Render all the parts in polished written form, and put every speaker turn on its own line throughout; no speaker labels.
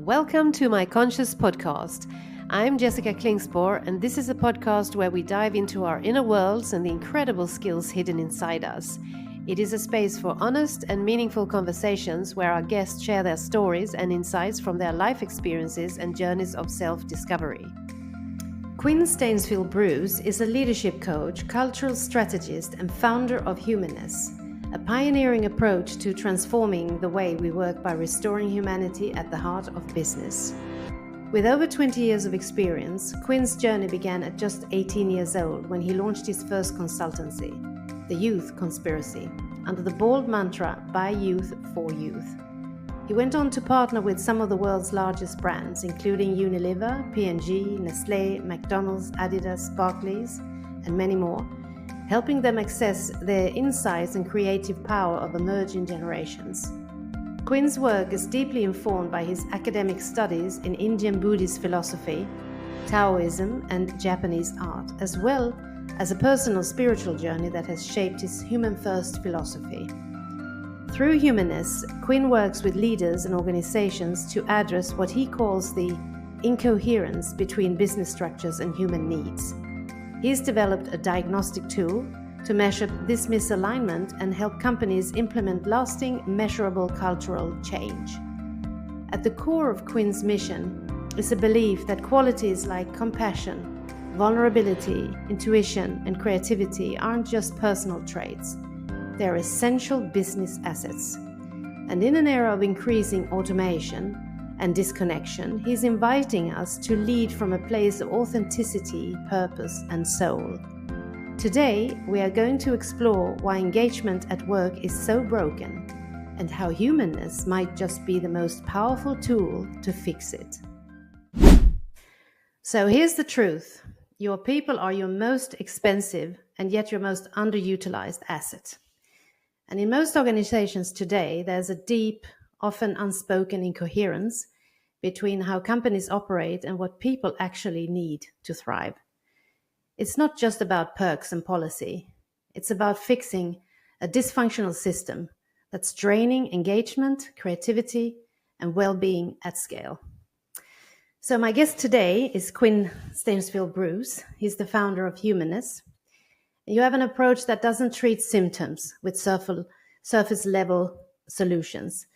Welcome to my Conscious Podcast. I'm Jessica Klingsborg, and this is a podcast where we dive into our inner worlds and the incredible skills hidden inside us. It is a space for honest and meaningful conversations where our guests share their stories and insights from their life experiences and journeys of self-discovery. Quinn Stainfield-Bruce is a leadership coach, cultural strategist, and founder of Humanness, a pioneering approach to transforming the way we work by restoring humanity at the heart of business. With over 20 years of experience, Quinn's journey began at just 18 years old when he launched his first consultancy, The Youth Conspiracy, under the bold mantra, by youth, for youth. He went on to partner with some of the world's largest brands, including Unilever, P&G, Nestlé, McDonald's, Adidas, Barclays, and many more, helping them access their insights and creative power of emerging generations. Quinn's work is deeply informed by his academic studies in Indian Buddhist Philosophy, Taoism, and Japanese art, as well as a personal spiritual journey that has shaped his human-first philosophy. Through Humanness, Quinn works with leaders and organizations to address what he calls the incoherence between business structures and human needs. He's developed a diagnostic tool to measure this misalignment and help companies implement lasting, measurable cultural change. At the core of Quinn's mission is a belief that qualities like compassion, vulnerability, intuition, and creativity aren't just personal traits. They're essential business assets. And in an era of increasing automation and disconnection, he's inviting us to lead from a place of authenticity, purpose, and soul. Today, we are going to explore why engagement at work is so broken and how humanness might just be the most powerful tool to fix it. So here's the truth. Your people are your most expensive and yet your most underutilized asset. And in most organizations today, there's a deep, often unspoken incoherence between how companies operate and what people actually need to thrive. It's not just about perks and policy. It's about fixing a dysfunctional system that's draining engagement, creativity, and well-being at scale. So my guest today is Quinn Stainfield-Bruce. He's the founder of Humanness. You have an approach that doesn't treat symptoms with surface-level solutions,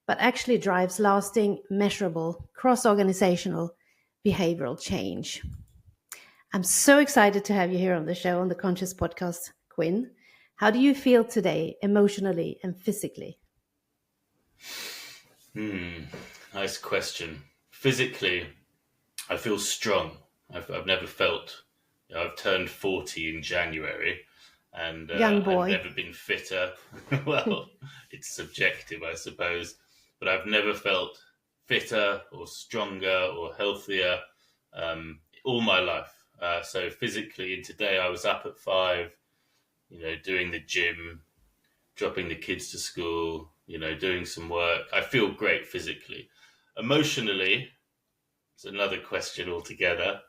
but actually drives lasting, measurable, cross-organizational behavioral change. I'm so excited to have you here on the show, on the Conscious Podcast, Quinn. How do you feel today, emotionally and physically?
Nice question. Physically, I feel strong. I've never felt, I've turned 40 in January, and
Young boy.
I've never been fitter. Well, it's subjective, I suppose, but I've never felt fitter or stronger or healthier all my life. So physically, and today I was up at 5, doing the gym, dropping the kids to school, doing some work. I feel great physically. Emotionally, it's another question altogether.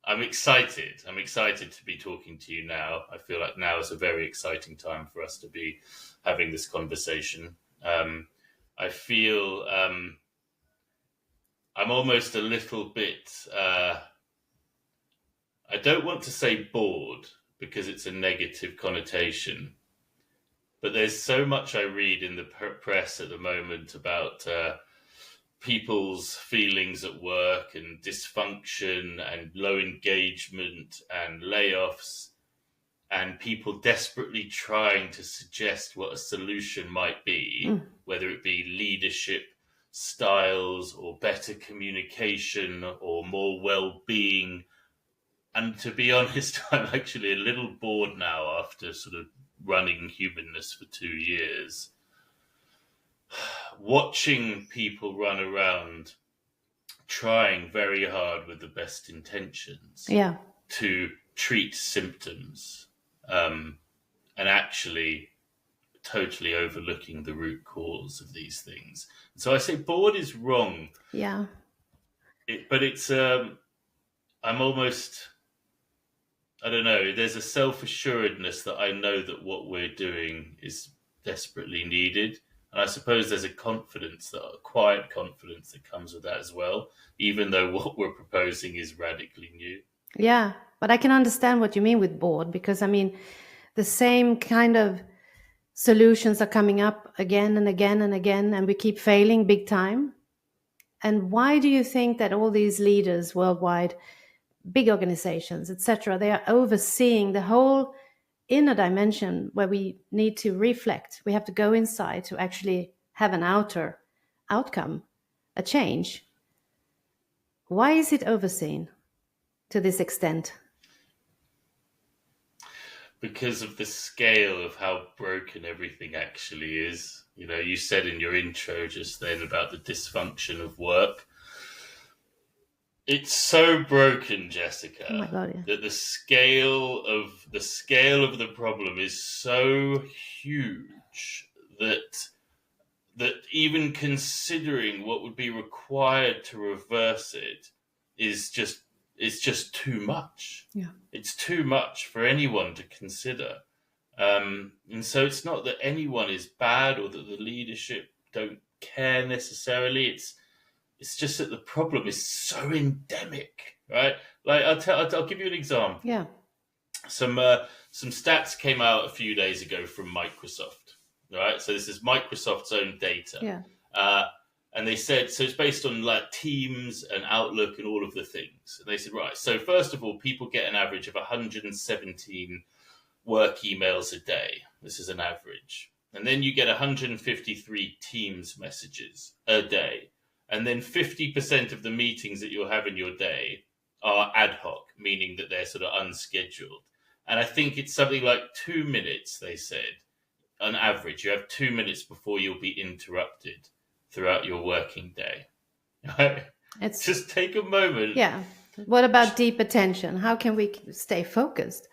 I'm excited to be talking to you now. I feel like now is a very exciting time for us to be having this conversation. I feel I'm almost a little bit, I don't want to say bored because it's a negative connotation, but there's so much I read in the press at the moment about people's feelings at work and dysfunction and low engagement and layoffs, and people desperately trying to suggest what a solution might be, whether it be leadership styles or better communication or more well-being. And to be honest, I'm actually a little bored now after sort of running Humanness for 2 years. Watching people run around trying very hard with the best intentions to treat symptoms and actually totally overlooking the root cause of these things. So I say bored is wrong.
Yeah.
But it's, I'm almost, I don't know, there's a self-assuredness that I know that what we're doing is desperately needed. And I suppose there's a quiet confidence that comes with that as well, even though what we're proposing is radically new.
Yeah, but I can understand what you mean with bored, because I mean, the same kind of solutions are coming up again and again and again, and we keep failing big time. And why do you think that all these leaders worldwide, big organizations, etc., they are overseeing the whole inner dimension where we need to reflect? We have to go inside to actually have an outer outcome, a change. Why is it overseen to this extent?
Because of the scale of how broken everything actually is. You know, you said in your intro just then about the dysfunction of work. It's so broken, Jessica,
Oh my God, yeah.
that the scale of the problem is so huge that even considering what would be required to reverse it is just too much.
Yeah.
It's too much for anyone to consider. And so it's not that anyone is bad or that the leadership don't care necessarily. It's just that the problem is so endemic, right? Like I'll give you an example.
Yeah.
Some stats came out a few days ago from Microsoft, right? So this is Microsoft's own data.
Yeah.
And they said, so it's based on like Teams and Outlook and all of the things. And they said, right, so first of all, people get an average of 117 work emails a day. This is an average. And then you get 153 Teams messages a day. And then 50% of the meetings that you'll have in your day are ad hoc, meaning that they're sort of unscheduled. And I think it's something like 2 minutes, they said. On average, you have 2 minutes before you'll be interrupted throughout your working day.
It's
just take a moment.
Yeah. What about deep attention? How can we stay focused?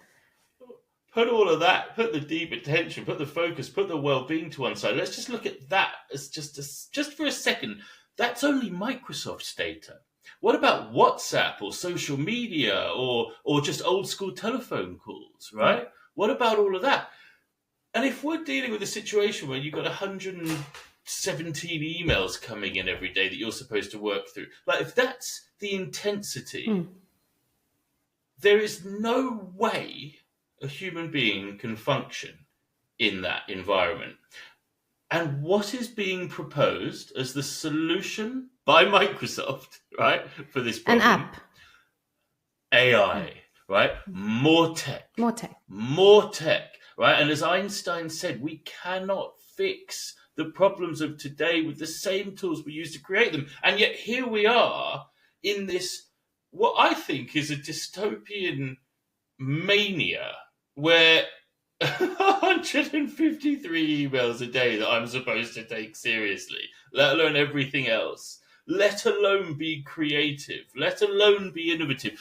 Put all of that, put the deep attention, put the focus, put the well-being to one side. Let's just look at that as just for a second. That's only Microsoft's data. What about WhatsApp or social media or just old school telephone calls, right? What about all of that? And if we're dealing with a situation where you've got 117 emails coming in every day that you're supposed to work through, like if that's the intensity, there is no way a human being can function in that environment. And what is being proposed as the solution by Microsoft, right, for this problem?
An app.
AI, right? More tech.
More tech.
More tech, right? And as Einstein said, we cannot fix the problems of today with the same tools we used to create them. And yet here we are in this, what I think is a dystopian mania where 153 emails a day that I'm supposed to take seriously, let alone everything else, let alone be creative, let alone be innovative.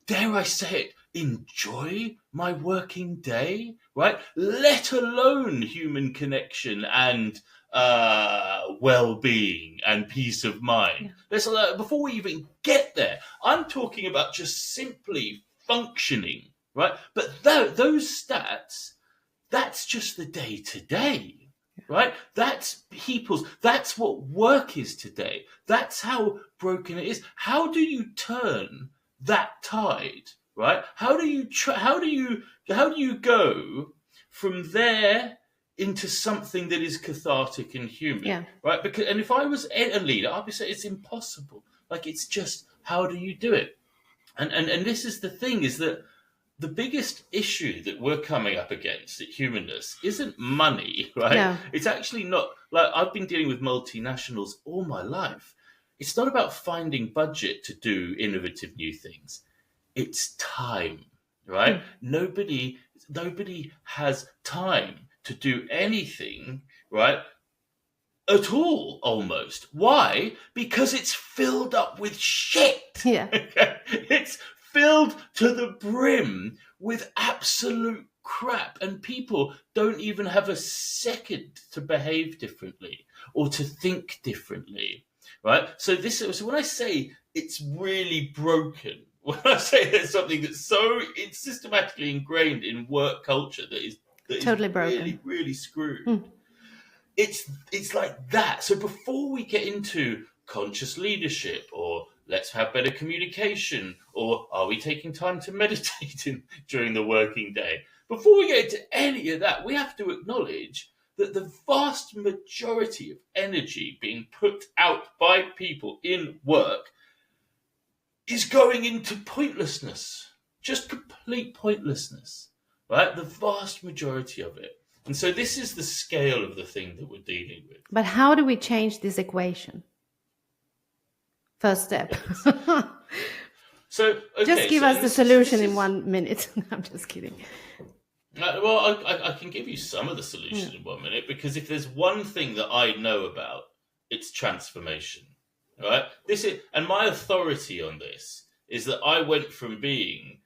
Dare I say it, enjoy my working day, right? Let alone human connection and well-being and peace of mind. Yeah. Before we even get there, I'm talking about just simply functioning, right? But those stats, that's just the day-to-day, right? That's that's what work is today. That's how broken it is. How do you turn that tide, right? How do you go from there into something that is cathartic and human, right? And if I was a leader, I'd be saying it's impossible. Like, it's just, how do you do it? And this is the thing, is that the biggest issue that we're coming up against at Humanness isn't money, right?
No.
It's actually not, like, I've been dealing with multinationals all my life. It's not about finding budget to do innovative new things. It's time, right? Nobody has time to do anything, right? At all, almost. Why? Because it's filled up with shit.
Yeah.
It's filled to the brim with absolute crap, and people don't even have a second to behave differently or to think differently, right? So when I say it's really broken, when I say there's something that's it's systematically ingrained in work culture that is
totally broken,
really, really screwed. it's like that. So before we get into conscious leadership, or let's have better communication, or are we taking time to meditate during the working day, before we get into any of that, we have to acknowledge that the vast majority of energy being put out by people in work is going into pointlessness, just complete pointlessness, right? The vast majority of it. And so this is the scale of the thing that we're dealing with.
But how do we change this equation? First step.
So okay,
just give us the solution in 1 minute. I'm just kidding.
Well, I can give you some of the solution in 1 minute, because if there's one thing that I know about, it's transformation. Right? And my authority on this is that I went from being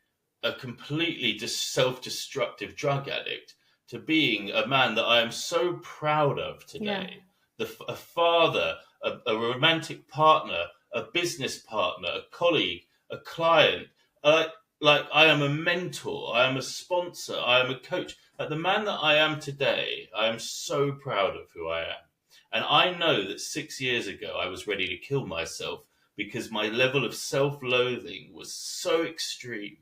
a completely self-destructive drug addict to being a man that I am so proud of today. Yeah. A father, a romantic partner, a business partner, a colleague, a client. Like I am a mentor, I am a sponsor, I am a coach. Like the man that I am today, I am so proud of who I am. And I know that 6 years ago, I was ready to kill myself because my level of self-loathing was so extreme,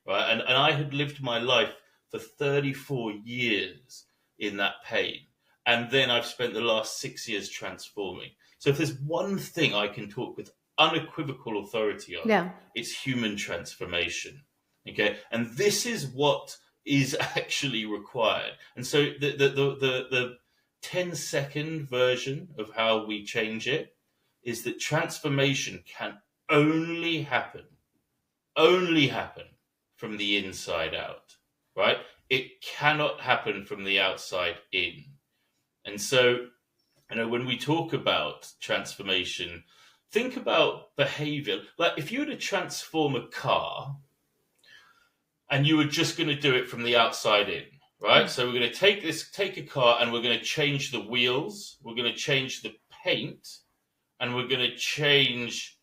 right? And I had lived my life for 34 years in that pain. And then I've spent the last 6 years transforming. So if there's one thing I can talk with unequivocal authority on, it's human transformation. Okay. And this is what is actually required. And so the 10-second version of how we change it is that transformation can only happen from the inside out, right? It cannot happen from the outside in. And so, when we talk about transformation, think about behavior. Like if you were to transform a car and you were just going to do it from the outside in, right? So we're going to take a car and we're going to change the wheels, we're going to change the paint, and we're going to change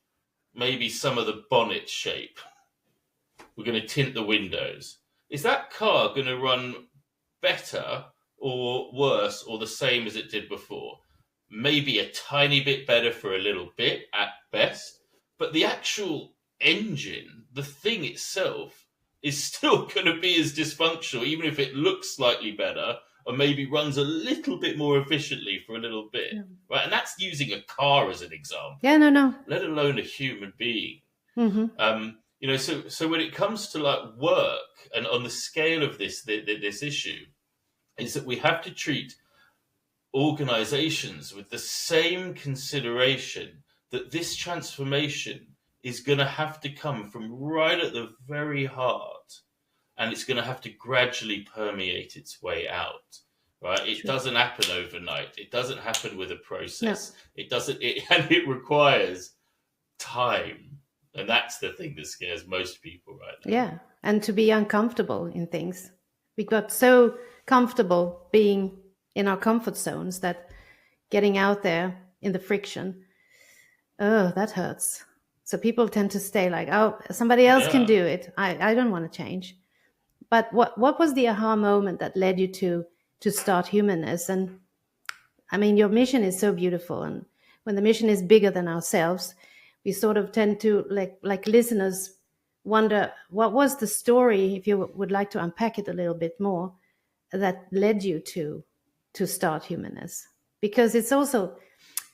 maybe some of the bonnet shape. We're going to tint the windows. Is that car going to run better or worse or the same as it did before? Maybe a tiny bit better for a little bit at best, but the actual engine, the thing itself, is still going to be as dysfunctional, even if it looks slightly better or maybe runs a little bit more efficiently for a little bit, right? And that's using a car as an example.
Yeah, no.
Let alone a human being.
Mm-hmm.
So when it comes to like work and on the scale of this issue, is that we have to treat organizations with the same consideration that this transformation is going to have to come from right at the very heart, and it's going to have to gradually permeate its way out, right? It doesn't happen overnight. It doesn't happen with a process. No. It requires time. And that's the thing that scares most people right now.
Yeah, and to be uncomfortable in things. We got so comfortable being in our comfort zones that getting out there in the friction, that hurts. So people tend to stay like, oh, somebody else can do it. I don't want to change. But what was the aha moment that led you to start Humanness? And I mean, your mission is so beautiful. And when the mission is bigger than ourselves, we sort of tend to, like listeners, wonder, what was the story, if you would like to unpack it a little bit more, that led you to start Humanness? Because it's also,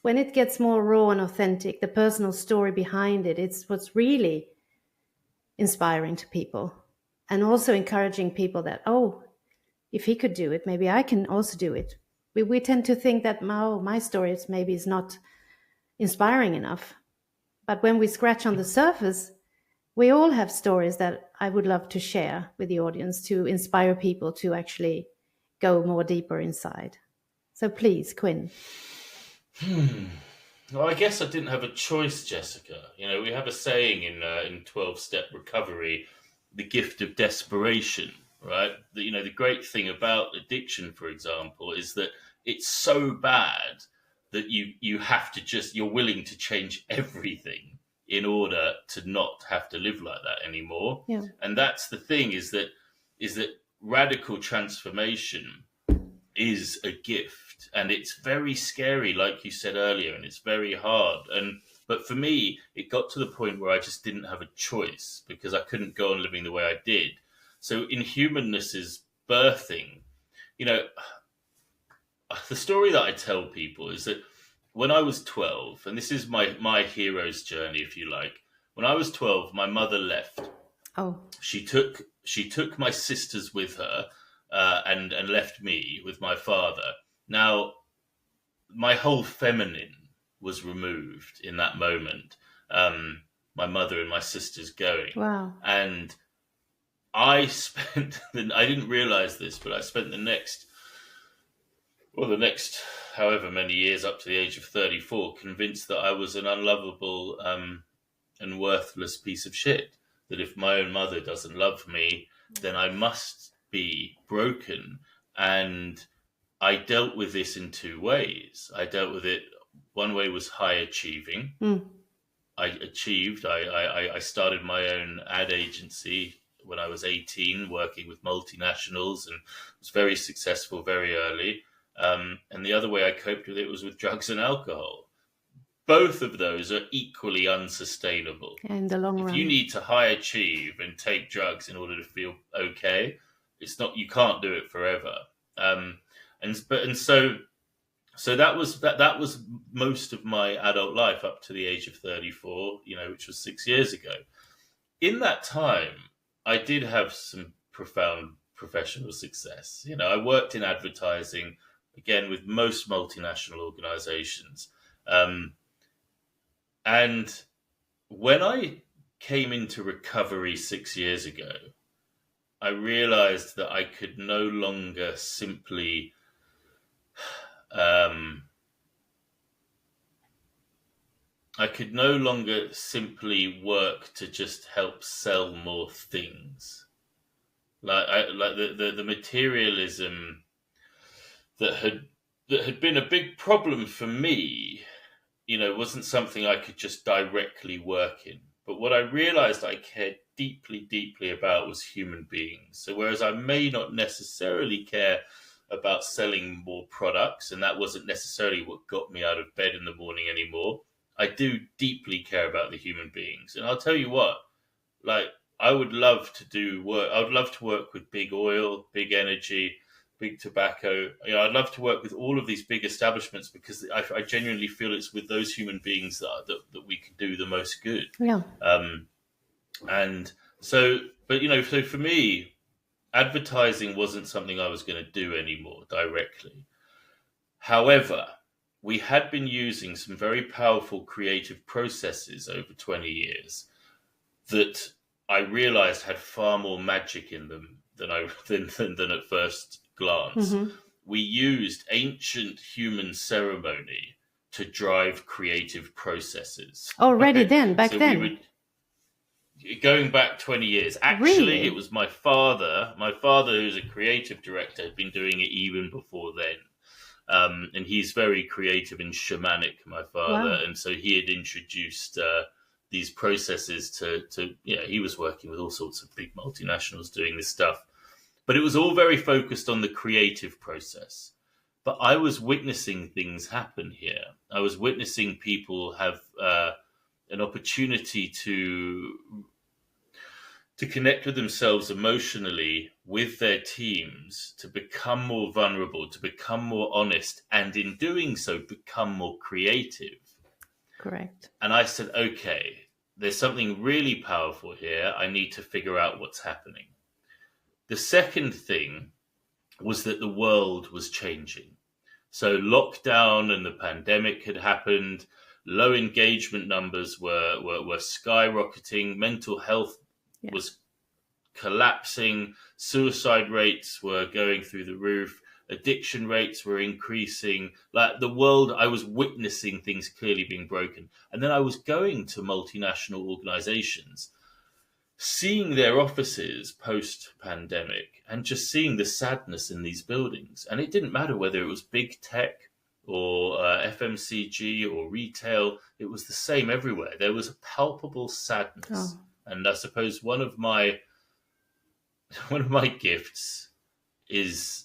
when it gets more raw and authentic, the personal story behind it, it's what's really inspiring to people, and also encouraging people that, oh, if he could do it, maybe I can also do it. We tend to think that my story is not inspiring enough. But when we scratch on the surface, we all have stories that I would love to share with the audience to inspire people to actually go more deeper inside. So please, Quinn.
Well, I guess I didn't have a choice, Jessica. We have a saying in 12-step recovery, the gift of desperation, right? The great thing about addiction, for example, is that it's so bad that you have to you're willing to change everything in order to not have to live like that anymore.
Yeah.
And that's the thing, is that radical transformation is a gift. addict, and it's very scary, like you said earlier, and it's very hard. But for me, it got to the point where I just didn't have a choice because I couldn't go on living the way I did. So in Humanness's birthing, you know, the story that I tell people is that when I was 12, and this is my hero's journey, if you like. When I was 12, my mother left.
Oh.
She took my sisters with her, and left me with my father. Now, my whole feminine was removed in that moment. My mother and my sisters going.
Wow.
And I didn't realize this, but I spent the next however many years up to the age of 34 convinced that I was an unlovable and worthless piece of shit. That if my own mother doesn't love me, then I must be broken. And I dealt with this in two ways. I dealt with it, one way was high achieving. I achieved. I started my own ad agency when I was 18, working with multinationals, and was very successful very early. And the other way I coped with it was with drugs and alcohol. Both of those are equally unsustainable.
In the long run.
If you need to high achieve and take drugs in order to feel okay, you can't do it forever. So that was most of my adult life up to the age of 34, which was 6 years ago. In that time, I did have some profound professional success. I worked in advertising, again, with most multinational organizations. And when I came into recovery 6 years ago, I realized that I could no longer simply work to just help sell more things. Like the materialism that had been a big problem for me, wasn't something I could just directly work in. But what I realized I cared deeply, deeply about was human beings. So whereas I may not necessarily care about selling more products, and that wasn't necessarily what got me out of bed in the morning anymore, I do deeply care about the human beings. And I'll tell you what, I would love to do work. I would love to work with big oil, big energy, big tobacco. I'd love to work with all of these big establishments because I genuinely feel it's with those human beings that we can do the most good.
Yeah.
So for me, advertising wasn't something I was going to do anymore directly. However, we had been using some very powerful creative processes over 20 years that I realized had far more magic in them than at first glance.
Mm-hmm.
We used ancient human ceremony to drive creative processes.
Already then, back then?
Going back 20 years. Actually,
Really?
It was my father. My father, who's a creative director, had been doing it even before then. And he's very creative and shamanic, my father.
Wow.
And so he had introduced these processes to he was working with all sorts of big multinationals doing this stuff. But it was all very focused on the creative process. But I was witnessing things happen here. I was witnessing people have an opportunity to connect with themselves emotionally with their teams, to become more vulnerable, to become more honest, and in doing so, become more creative.
Correct.
And I said, okay, there's something really powerful here. I need to figure out what's happening. The second thing was that the world was changing. So lockdown and the pandemic had happened. Low engagement numbers were skyrocketing. Mental health was collapsing. Suicide rates were going through the roof. Addiction rates were increasing. Like the world, I was witnessing things clearly being broken. And then I was going to multinational organizations, seeing their offices post-pandemic and just seeing the sadness in these buildings. And it didn't matter whether it was big tech or FMCG or retail. It was the same everywhere. There was a palpable sadness.
Oh.
And I suppose one of my gifts is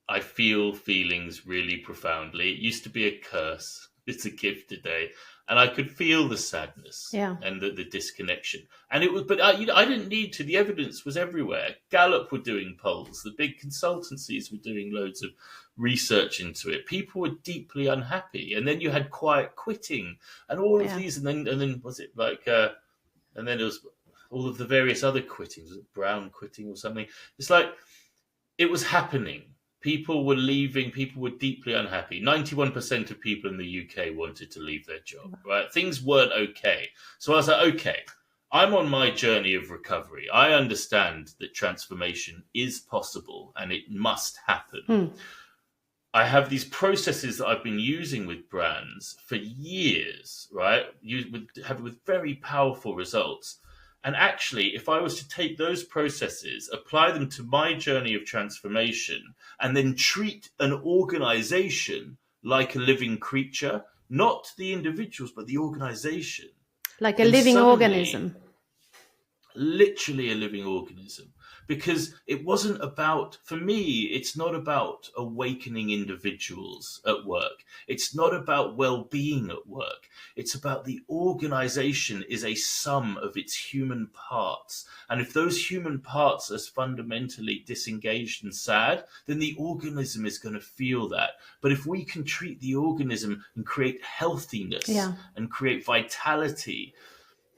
I feel feelings really profoundly. It used to be a curse. It's a gift today. And I could feel the sadness and the disconnection. And it was, but I didn't need to. The evidence was everywhere. Gallup were doing polls. The big consultancies were doing loads of research into it. People were deeply unhappy. And then you had quiet quitting and all of these. And then was it like, and then there was all of the various other quittings, was it brown quitting or something? It's like, it was happening. People were leaving. People were deeply unhappy. 91% of people in the UK wanted to leave their job, right? Things weren't okay. So I was like, okay, I'm on my journey of recovery. I understand that transformation is possible and it must happen. I have these processes that I've been using with brands for years, right? With very powerful results. And actually, if I was to take those processes, apply them to my journey of transformation, and then treat an organization like a living creature, not the individuals, but the organization.
Like a living organism.
Literally a living organism. Because it wasn't about, for me, it's not about awakening individuals at work. It's not about well-being at work. It's about the organization is a sum of its human parts. And if those human parts are fundamentally disengaged and sad, then the organism is going to feel that. But if we can treat the organism and create healthiness and create vitality,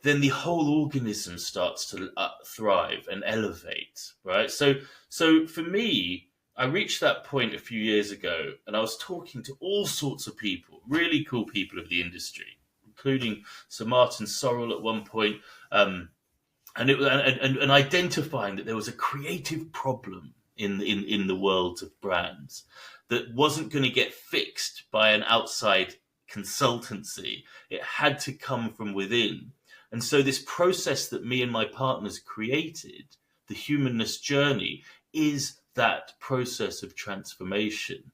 then the whole organism starts to thrive and elevate, right? So for me, I reached that point a few years ago, and I was talking to all sorts of people, really cool people of the industry, including Sir Martin Sorrell at one point, and identifying that there was a creative problem in the world of brands that wasn't going to get fixed by an outside consultancy. It had to come from within. And so this process that me and my partners created, the Humanness journey, is that process of transformation,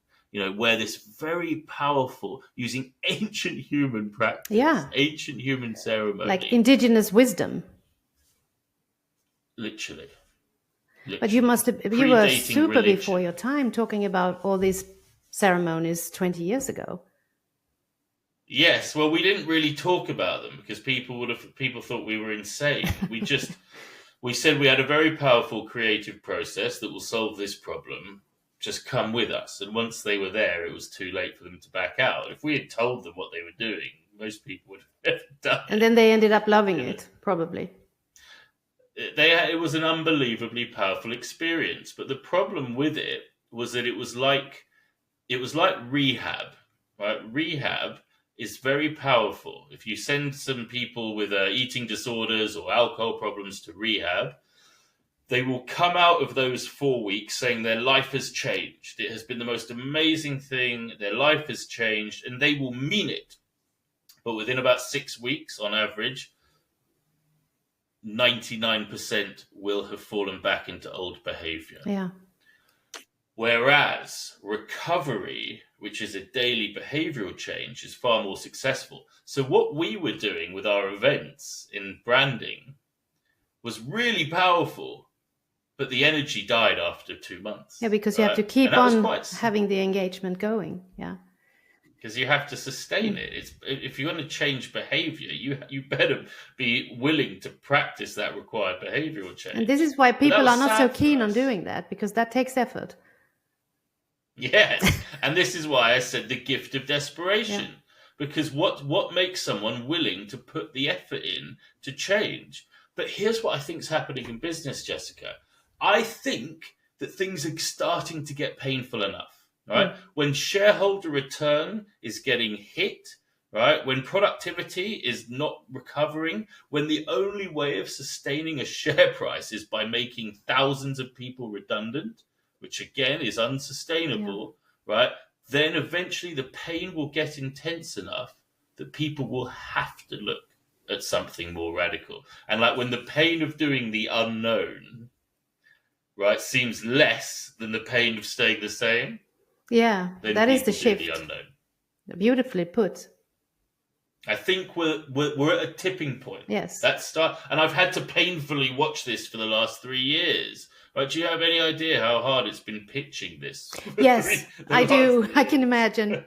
where this very powerful, using ancient human practice, ancient human ceremony.
Like indigenous wisdom.
Literally.
But you were super religion. Before your time talking about all these ceremonies 20 years ago.
Yes, well, we didn't really talk about them because people thought we were insane. We said we had a very powerful creative process that will solve this problem. Just come with us. And once they were there, it was too late for them to back out. If we had told them what they were doing, most people would have never done it.
And then they ended up loving it, probably.
It was an unbelievably powerful experience. But the problem with it was that it was like rehab, right? Rehab is very powerful. If you send some people with eating disorders or alcohol problems to rehab, they will come out of those 4 weeks saying their life has changed. It has been the most amazing thing. Their life has changed, and they will mean it. But within about 6 weeks, on average, 99% will have fallen back into old behavior.
Yeah.
Whereas recovery, which is a daily behavioral change, is far more successful. So what we were doing with our events in branding was really powerful, but the energy died after 2 months.
Yeah, because you have to keep on having the engagement going. Yeah.
Because you have to sustain it. If you want to change behavior, you better be willing to practice that required behavioral change.
And this is why people are not so keen on doing that, because that takes effort.
Yes, and this is why I said the gift of desperation. Yeah. Because what makes someone willing to put the effort in to change? But here's what I think is happening in business, Jessica. I think that things are starting to get painful enough, right? When shareholder return is getting hit, right? When productivity is not recovering, when the only way of sustaining a share price is by making thousands of people redundant, which again is unsustainable, right? Then eventually the pain will get intense enough that people will have to look at something more radical. And like when the pain of doing the unknown, right, seems less than the pain of staying the same.
Yeah, that is the shift.
The unknown.
Beautifully put.
I think we're at a tipping point.
Yes.
And I've had to painfully watch this for the last 3 years, Right? Do you have any idea how hard it's been pitching this?
Yes, I do. I can imagine.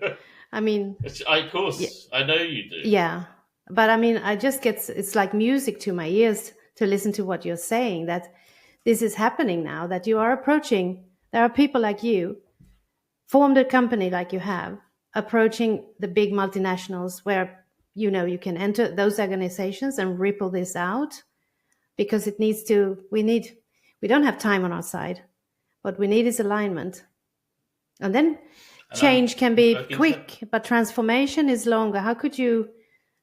I mean,
of course, I know you do.
Yeah. But I mean, it's like music to my ears to listen to what you're saying, that this is happening now, that you are approaching, there are people like you, formed a company like you have, approaching the big multinationals where, you can enter those organizations and ripple this out, because we don't have time on our side. What we need is alignment. And then change can be quick, but transformation is longer. How could you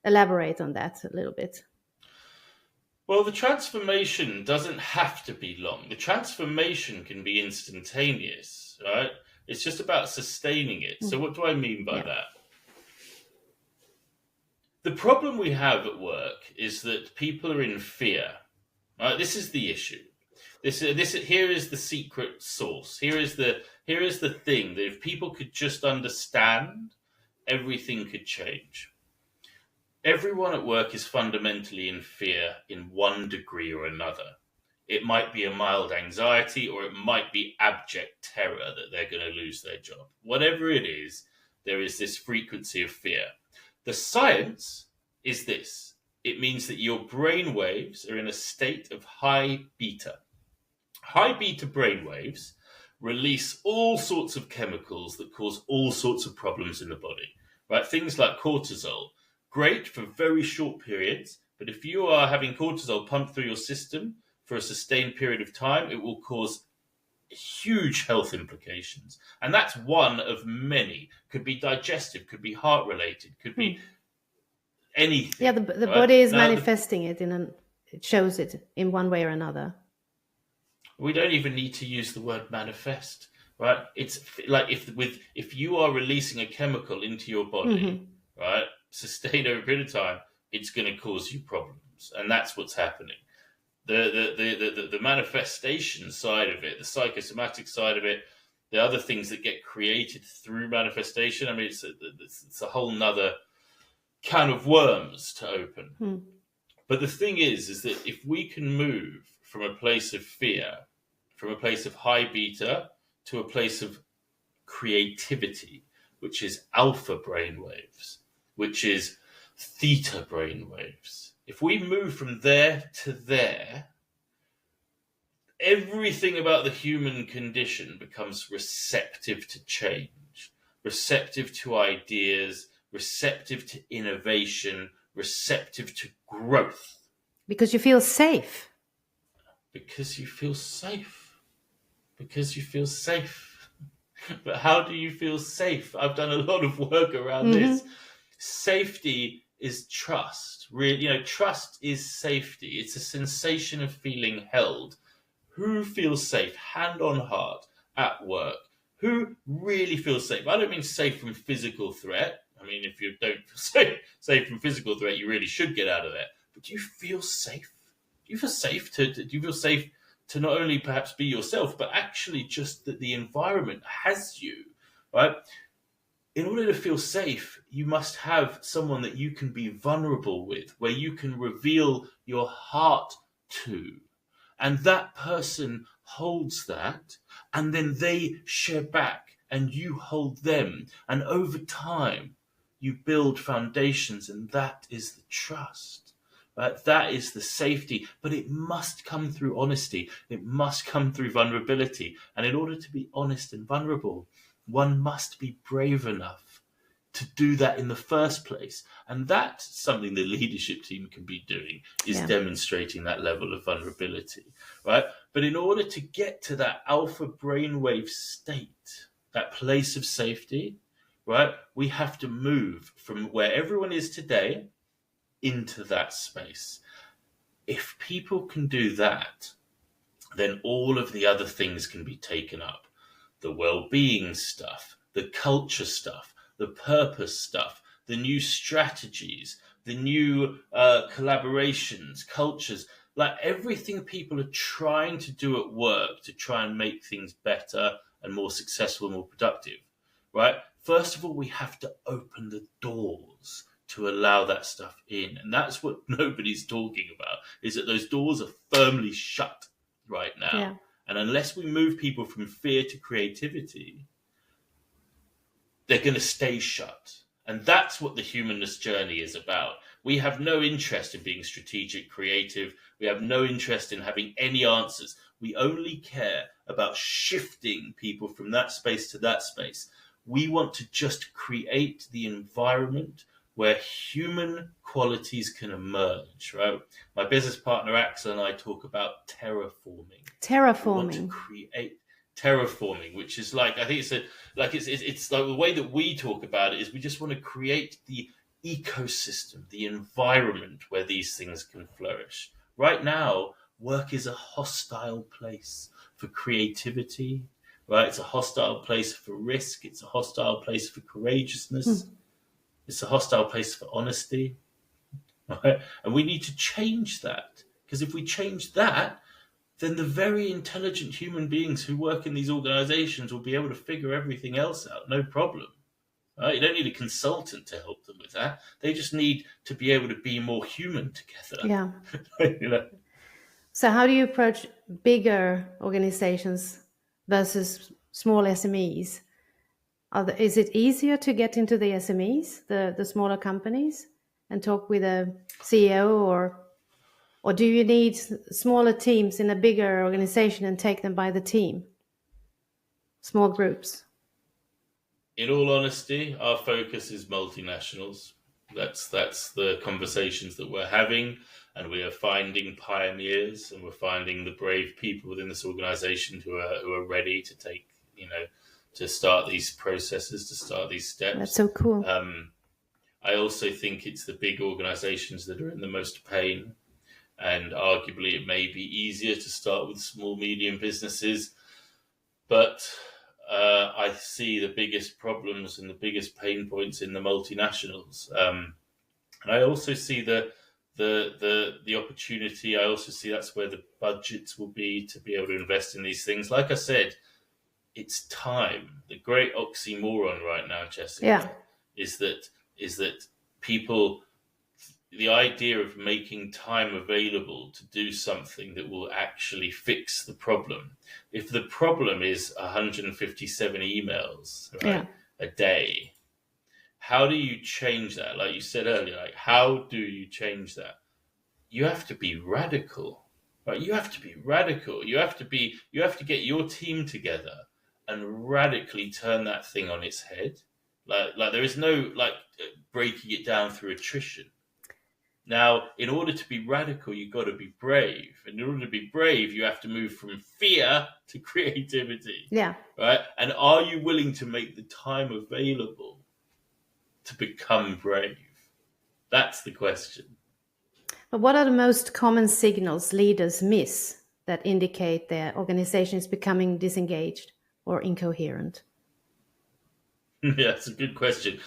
elaborate on that a little bit?
Well, the transformation doesn't have to be long. The transformation can be instantaneous, right? It's just about sustaining it. So what do I mean by that? The problem we have at work is that people are in fear. Right? This is the issue. Here is the secret sauce. Here is the thing that if people could just understand, everything could change. Everyone at work is fundamentally in fear in one degree or another. It might be a mild anxiety, or it might be abject terror that they're going to lose their job. Whatever it is, there is this frequency of fear. The science is this. It means that your brain waves are in a state of high beta. High beta brain waves release all sorts of chemicals that cause all sorts of problems in the body. Right? Things like cortisol. Great for very short periods, but if you are having cortisol pumped through your system for a sustained period of time, it will cause huge health implications. And that's one of many. Could be digestive, could be heart related, could be anything.
Yeah, the right? Body is manifesting it it shows it in one way or another.
We don't even need to use the word manifest, right? It's like if you are releasing a chemical into your body, right, sustained over a period of time, it's going to cause you problems, and that's what's happening. The manifestation side of it, the psychosomatic side of it, the other things that get created through manifestation. I mean, it's a whole nother can of worms to open. But the thing is that if we can move from a place of fear, from a place of high beta to a place of creativity, which is alpha brainwaves, which is theta brainwaves. If we move from there to there, everything about the human condition becomes receptive to change, receptive to ideas, receptive to innovation, receptive to growth.
Because you feel safe.
Because you feel safe. Because you feel safe. But how do you feel safe? I've done a lot of work around this. Safety is trust. Really, trust is safety. It's a sensation of feeling held. Who feels safe, hand on heart, at work? Who really feels safe? I don't mean safe from physical threat. I mean, if you don't feel safe from physical threat, you really should get out of there. But do you feel safe? Do you feel safe to not only perhaps be yourself, but actually just that the environment has you, right? In order to feel safe, you must have someone that you can be vulnerable with, where you can reveal your heart to. And that person holds that, and then they share back, and you hold them. And over time, you build foundations, and that is the trust. Right? That is the safety. But it must come through honesty. It must come through vulnerability. And in order to be honest and vulnerable, one must be brave enough to do that in the first place. And that's something the leadership team can be doing, is demonstrating that level of vulnerability, right? But in order to get to that alpha brainwave state, that place of safety, right, we have to move from where everyone is today into that space. If people can do that, then all of the other things can be taken up. The well-being stuff, the culture stuff, the purpose stuff, the new strategies, the new collaborations, cultures, like everything people are trying to do at work to try and make things better and more successful and more productive, right? First of all, we have to open the doors to allow that stuff in. And that's what nobody's talking about, is that those doors are firmly shut right now. Yeah. And unless we move people from fear to creativity, they're going to stay shut. And that's what the Humanness journey is about. We have no interest in being strategic, creative. We have no interest in having any answers. We only care about shifting people from that space to that space. We want to just create the environment where human qualities can emerge, right? My business partner Axel and I talk about terraforming. We want to create terraforming, which is like, I think it's like the way that we talk about it is we just want to create the ecosystem, the environment where these things can flourish. Right now, work is a hostile place for creativity, right? It's a hostile place for risk. It's a hostile place for courageousness. It's a hostile place for honesty, right? And we need to change that, because if we change that, then the very intelligent human beings who work in these organizations will be able to figure everything else out, no problem. Right? You don't need a consultant to help them with that. They just need to be able to be more human together.
Yeah.
You know?
So how do you approach bigger organizations versus small SMEs? Is it easier to get into the SMEs, the smaller companies, and talk with a CEO, or do you need smaller teams in a bigger organization and take them by the team? Small groups.
In all honesty, our focus is multinationals. That's the conversations that we're having, and we are finding pioneers, and we're finding the brave people within this organization who are ready to take, to start these processes, to start these steps.
That's so cool.
I also think it's the big organizations that are in the most pain, and arguably it may be easier to start with small, medium businesses, but I see the biggest problems and the biggest pain points in the multinationals. And I also see the opportunity. I also see that's where the budgets will be to be able to invest in these things. Like I said, it's time. The great oxymoron right now, Jessica, is that people, the idea of making time available to do something that will actually fix the problem. If the problem is 157 emails a day, how do you change that? Like you said earlier, how do you change that? You have to be radical, right? You have to be radical. You have to get your team together and radically turn that thing on its head. Like there is no breaking it down through attrition. Now, in order to be radical, you've got to be brave. And in order to be brave, you have to move from fear to creativity.
Yeah.
Right? And are you willing to make the time available to become brave? That's the question.
But what are the most common signals leaders miss that indicate their organization is becoming disengaged or incoherent?
Yeah, that's a good question.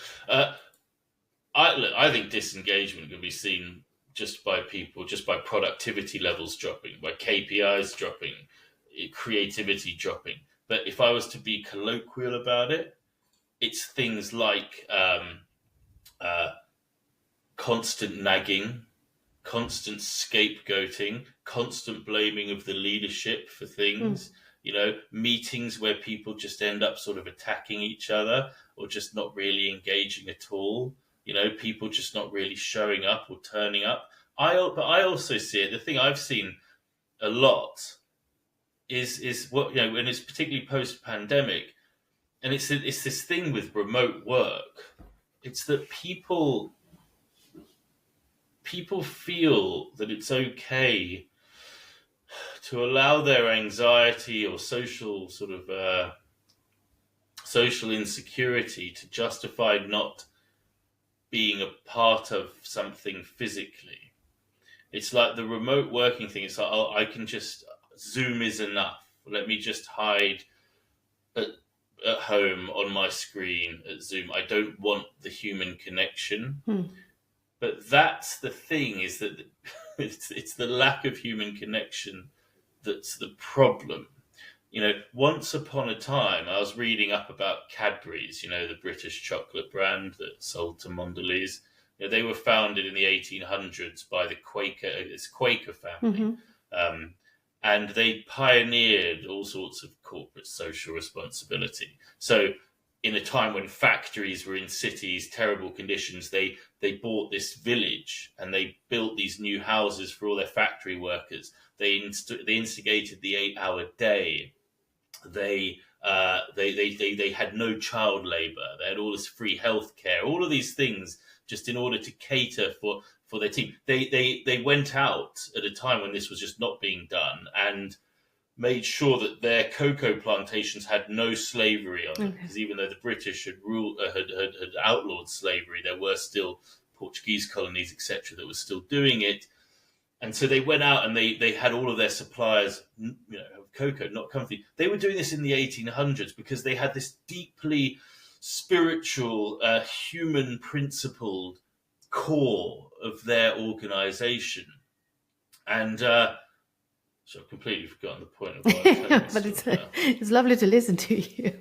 I think disengagement can be seen just by productivity levels dropping, by KPIs dropping, creativity dropping. But if I was to be colloquial about it, it's things like constant nagging, constant scapegoating, constant blaming of the leadership for things. Meetings where people just end up sort of attacking each other or just not really engaging at all. People just not really showing up or turning up. But I also see it. The thing I've seen a lot is what, when it's particularly post-pandemic, and it's this thing with remote work. It's that people feel that it's okay to allow their anxiety or social insecurity to justify not being a part of something physically. It's like the remote working thing. It's like, I can just, Zoom is enough. Let me just hide at home on my screen at Zoom. I don't want the human connection. But that's the thing, is that it's the lack of human connection that's the problem. Once upon a time, I was reading up about Cadbury's, the British chocolate brand that sold to Mondelez. They were founded in the 1800s by the Quaker family. and they pioneered all sorts of corporate social responsibility. So in a time when factories were in cities, terrible conditions, they bought this village and they built these new houses for all their factory workers. They instigated the 8-hour day. They had no child labor. They had all this free healthcare, all of these things, just in order to cater for their team. They went out at a time when this was just not being done and made sure that their cocoa plantations had no slavery on them. Because even though the British had outlawed slavery, there were still Portuguese colonies, etc., that were still doing it. And so they went out and they had all of their suppliers, of cocoa, not comfy. They were doing this in the 1800s because they had this deeply spiritual, human principled core of their organization. And so I've completely forgotten the point of what I'm telling
But it's lovely to listen to you.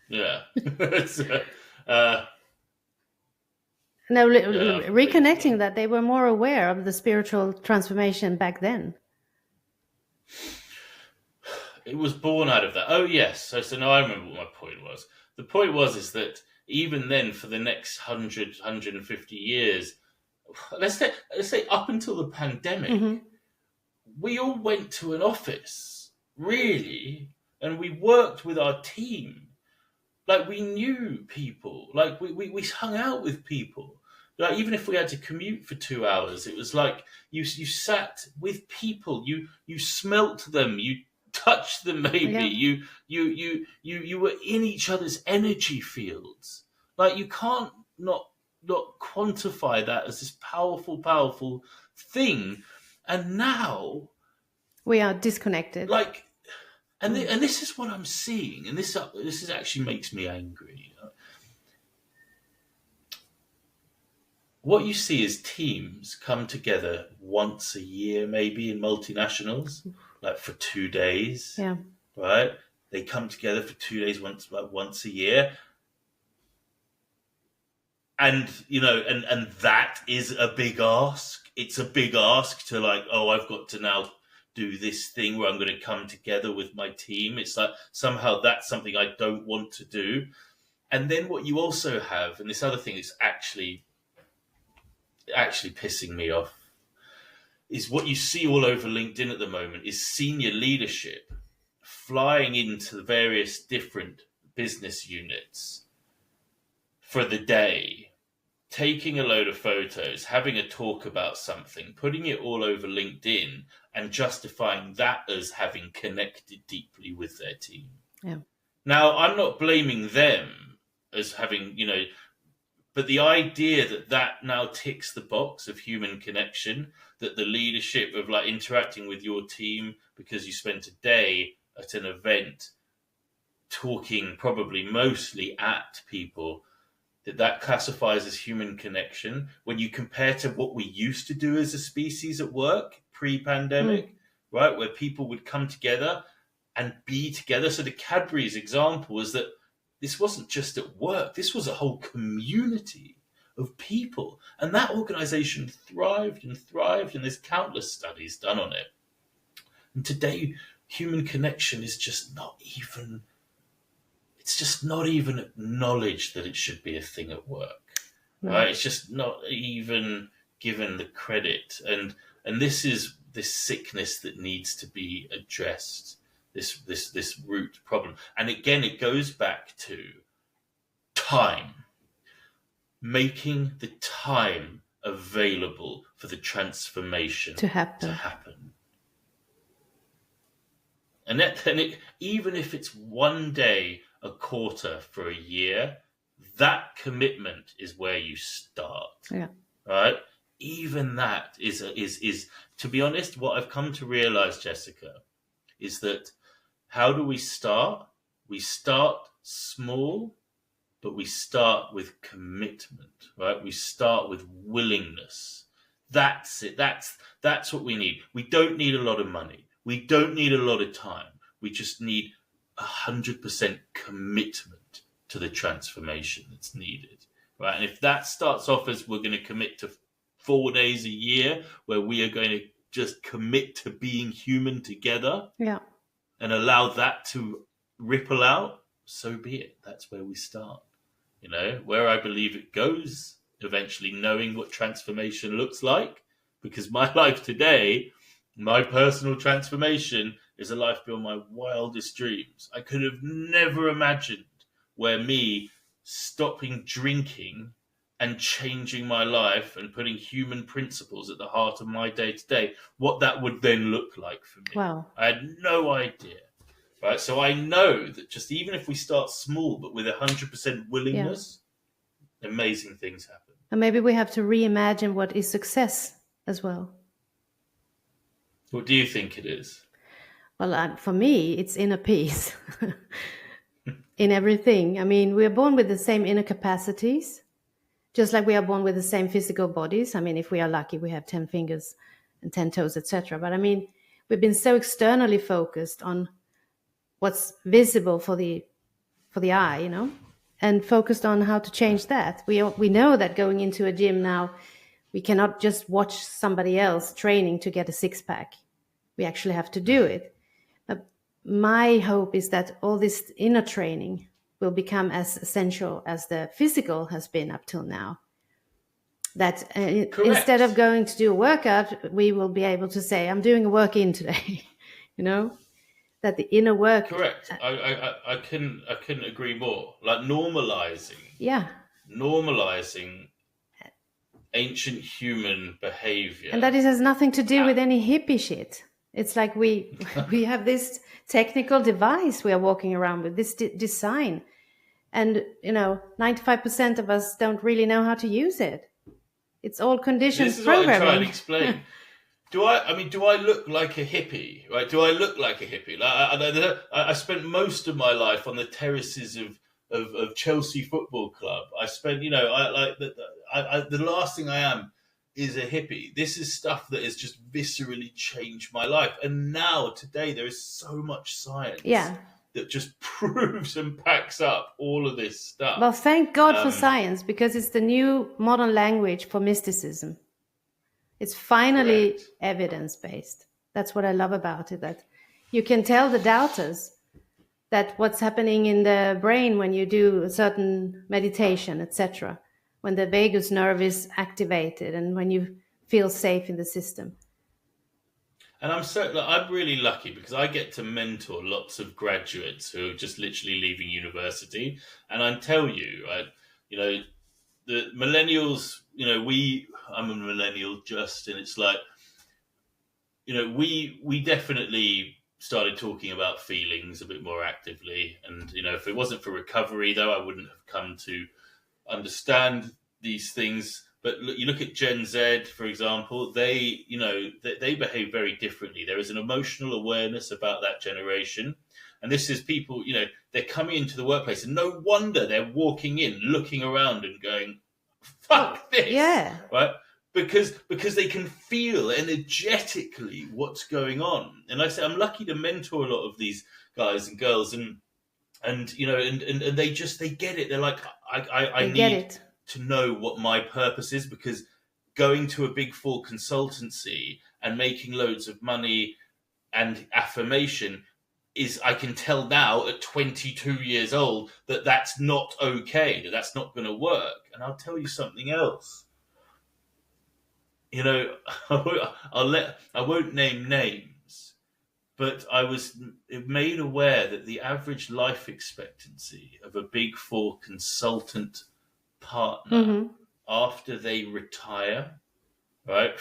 Yeah.
Now, reconnecting that, they were more aware of the spiritual transformation back then.
It was born out of that. Oh, yes. So now I remember what my point was. The point is that even then, for the next 150 years, let's say up until the pandemic, we all went to an office, really, and we worked with our team. Like, we knew people. Like, we hung out with people. Like, even if we had to commute for 2 hours, it was like you sat with people. You smelt them. You touched them. Maybe you were in each other's energy fields. Like, you can't not quantify that as this powerful thing. And now
we are disconnected.
Like, and this is what I'm seeing, and this actually makes me angry. What you see is teams come together once a year, maybe in multinationals, like for 2 days.
Yeah.
Right? They come together for 2 days once a year. And, and that is a big ask. It's a big ask to I've got to now do this thing where I'm going to come together with my team. It's like somehow that's something I don't want to do. And then what you also have, and this other thing is actually pissing me off, is what you see all over LinkedIn at the moment is senior leadership flying into the various different business units for the day, taking a load of photos, having a talk about something, putting it all over LinkedIn and justifying that as having connected deeply with their team.
Yeah.
Now, I'm not blaming them as having, but the idea that now ticks the box of human connection, that the leadership of interacting with your team because you spent a day at an event talking probably mostly at people, that classifies as human connection when you compare to what we used to do as a species at work pre-pandemic, right? Where people would come together and be together. So the Cadbury's example is that this wasn't just at work. This was a whole community of people. And that organization thrived, and there's countless studies done on it. And today, human connection is just not even... It's just not even acknowledged that it should be a thing at work, right? It's just not even given the credit, and this is this sickness that needs to be addressed. This root problem, and again, it goes back to time, making the time available for the transformation to happen. And even if it's one day, a quarter, for a year, that commitment is where you start.
Yeah.
Right? Even that is to be honest, what I've come to realize, Jessica, is that how do we start? We start small, but we start with commitment, right? We start with willingness. That's it. That's what we need. We don't need a lot of money. We don't need a lot of time. We just need 100% commitment to the transformation that's needed, right? And if that starts off as we're going to commit to 4 days a year where we are going to just commit to being human together
Yeah.
and allow that to ripple out, so be it. That's where we start. Where I believe it goes, eventually knowing what transformation looks like, because my life today, my personal transformation, is a life beyond my wildest dreams. I could have never imagined where me stopping drinking and changing my life and putting human principles at the heart of my day-to-day, what that would then look like for me.
Wow.
I had no idea. Right, so I know that just even if we start small, but with 100% willingness, amazing things happen.
And maybe we have to reimagine what is success as well.
What do you think it is?
Well, for me, it's inner peace in everything. I mean, we are born with the same inner capacities, just like we are born with the same physical bodies. I mean, if we are lucky, we have 10 fingers and 10 toes, etc. But I mean, we've been so externally focused on what's visible for the eye, and focused on how to change that. We know that going into a gym now, we cannot just watch somebody else training to get a six-pack. We actually have to do it. But my hope is that all this inner training will become as essential as the physical has been up till now. That instead of going to do a workout, we will be able to say, I'm doing a work-in today, that the inner work.
Correct. I couldn't agree more. Like normalizing ancient human behavior.
And that has nothing to do with any hippie shit. It's like we have this technical device we are walking around with, this design. And, 95% of us don't really know how to use it. It's all conditioned programming.
This is what I try and explain. Do I look like a hippie? Right? Do I look like a hippie? I spent most of my life on the terraces of Chelsea Football Club. I spent, the last thing I am is a hippie. This is stuff that has just viscerally changed my life. And now, today, there is so much science that just proves and packs up all of this stuff.
Well, thank God for science, because it's the new modern language for mysticism. It's finally evidence-based. That's what I love about it, that you can tell the doubters that what's happening in the brain when you do a certain meditation, etc., when the vagus nerve is activated and when you feel safe in the system.
And I'm really lucky because I get to mentor lots of graduates who are just literally leaving university. And I tell you, the millennials, I'm a millennial just, and it's like, we definitely started talking about feelings a bit more actively. And, if it wasn't for recovery, though, I wouldn't have come to understand these things. But you look at Gen Z, for example, they behave very differently. There is an emotional awareness about that generation. And this is people, they're coming into the workplace, and no wonder they're walking in, looking around and going, fuck this.
Yeah.
Right? Because they can feel energetically what's going on. And like I say, I'm lucky to mentor a lot of these guys and girls, and they get it. They're like, I need to know what my purpose is, because going to a big four consultancy and making loads of money and affirmation is, I can tell now at 22 years old that that's not okay, that's not going to work. And I'll tell you something else. I won't name names, but I was made aware that the average life expectancy of a big four consultant partner after they retire, right?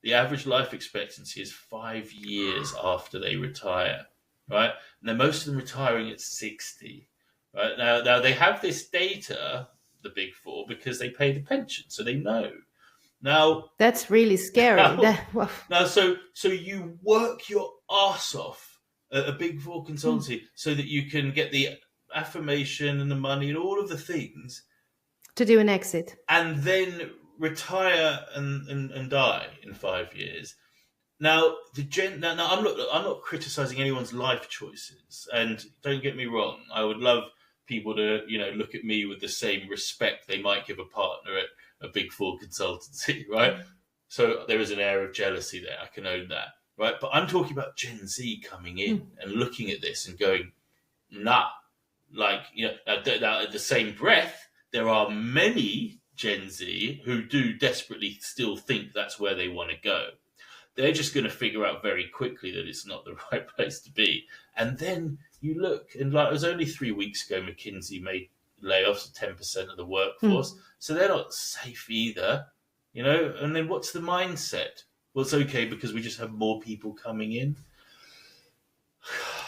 The average life expectancy is 5 years after they retire, right? And then most of them retiring at 60, right? Now they have this data, the big four, because they pay the pension, so they know. Now
that's really scary.
So you work your ass off at a big four consultancy so that you can get the affirmation and the money and all of the things
to do an exit,
and then retire and die in 5 years. Now I'm not criticizing anyone's life choices, and don't get me wrong, I would love people to look at me with the same respect they might give a partner at a big four consultancy, right? So there is an air of jealousy there. I can own that, right? But I'm talking about Gen Z coming in and looking at this and going, nah. Like, at the same breath, there are many Gen Z who do desperately still think that's where they want to go. They're just going to figure out very quickly that it's not the right place to be. And then you look, and like it was only 3 weeks ago, McKinsey made layoffs of 10% of the workforce. So they're not safe either, And then what's the mindset? Well, it's okay because we just have more people coming in.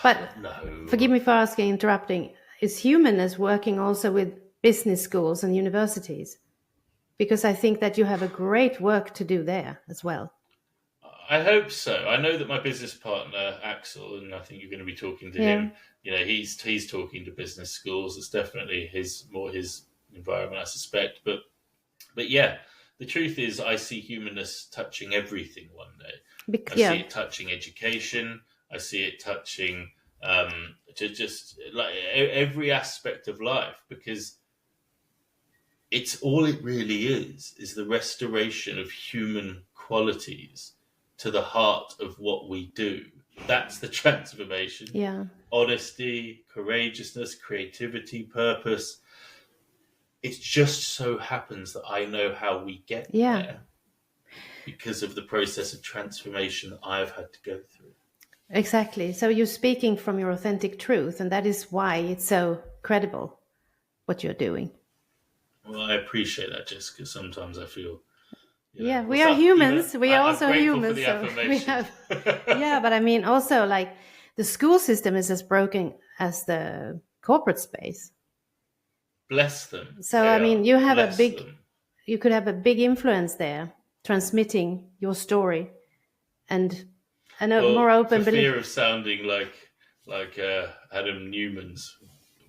But
no.
Forgive me for interrupting. Is Humanness working also with business schools and universities? Because I think that you have a great work to do there as well.
I hope so. I know that my business partner, Axel, and I think you're going to be talking to him, he's talking to business schools. It's definitely his environment, I suspect. But yeah, the truth is I see Humanness touching everything one day. I see it touching education. I see it touching to just like every aspect of life, because it's all it really is the restoration of human qualities to the heart of what we do. That's the transformation.
Yeah.
Honesty, courageousness, creativity, purpose. It just so happens that I know how we get there because of the process of transformation that I've had to go through.
Exactly. So you're speaking from your authentic truth, and that is why it's so credible, what you're doing.
Well, I appreciate that, Jessica. Sometimes I feel...
we are humans. We are also humans.
So we have,
but I mean, also like the school system is as broken as the corporate space.
Bless them.
So I mean, you could have a big influence there, transmitting your story, and more open
for
belief.
Fear of sounding like Adam Newman's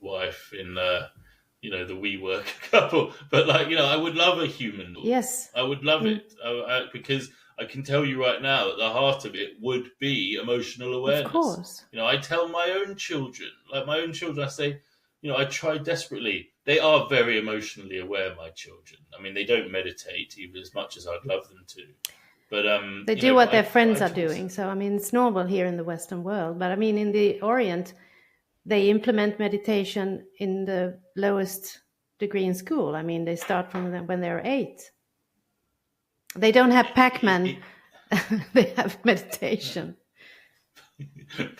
wife in the WeWork couple, but I would love a human.
Yes,
I would love it because I can tell you right now, at the heart of it would be emotional awareness.
Of course.
I tell my own children, I say, I try desperately. They are very emotionally aware, my children. I mean, they don't meditate even as much as I'd love them to. But
they do what their friends are doing. So I mean, it's normal here in the Western world. But I mean, in the Orient, they implement meditation in the lowest degree in school. I mean, they start from when they're 8. They don't have Pac-Man. They have meditation.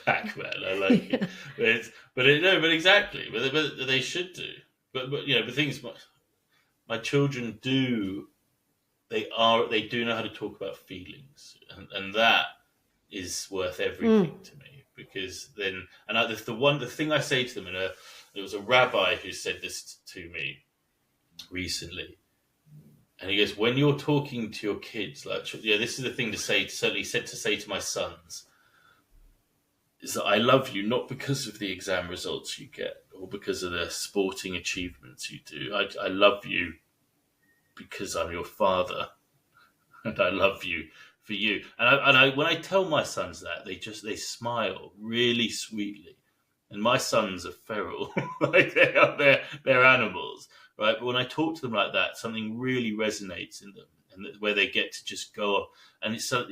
Pac-Man, I like it. But exactly. But they should do. But the things my children do. They do know how to talk about feelings, and that is worth everything to me, because then, and the thing I say to them, there was a rabbi who said this to me recently, and he goes, when you're talking to your kids, this is the thing to say, certainly said to say to my sons, is that I love you not because of the exam results you get or because of the sporting achievements you do. I love you because I'm your father, and I love you for you. And when I tell my sons that, they smile really sweetly. And my sons are feral, they're animals, right? But when I talk to them like that, something really resonates in them, and where they get to just go off. And it's so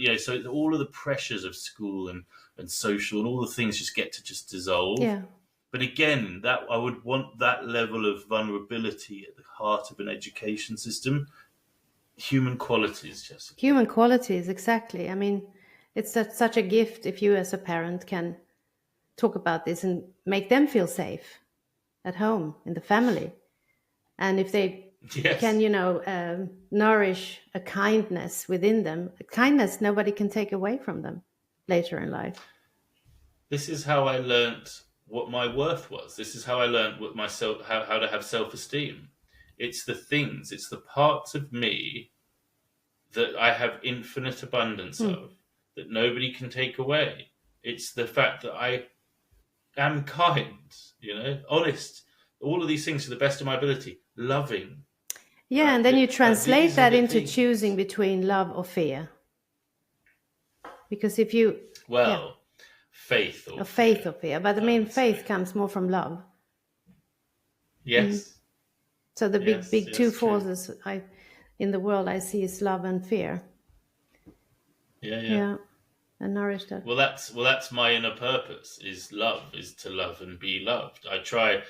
all of the pressures of school and social and all the things just get to just dissolve.
Yeah.
But again, that I would want that level of vulnerability at the heart of an education system. Human qualities, Jessica.
Human qualities, exactly. I mean, it's such a gift if you as a parent can talk about this and make them feel safe at home, in the family. And if they can, nourish a kindness within them, a kindness nobody can take away from them later in life.
This is how I learned what my worth was. This is how I learned what how to have self-esteem. It's the things, it's the parts of me that I have infinite abundance of, that nobody can take away. It's the fact that I am kind, honest, all of these things to the best of my ability, loving.
Yeah, and then you translate that into choosing between love or fear. Because if you...
faith or
fear. But I mean, faith comes more from love.
Yes.
So the big two forces in the world I see is love and fear. Yeah. And nourish that.
Well, that's my inner purpose, is to love and be loved. I try,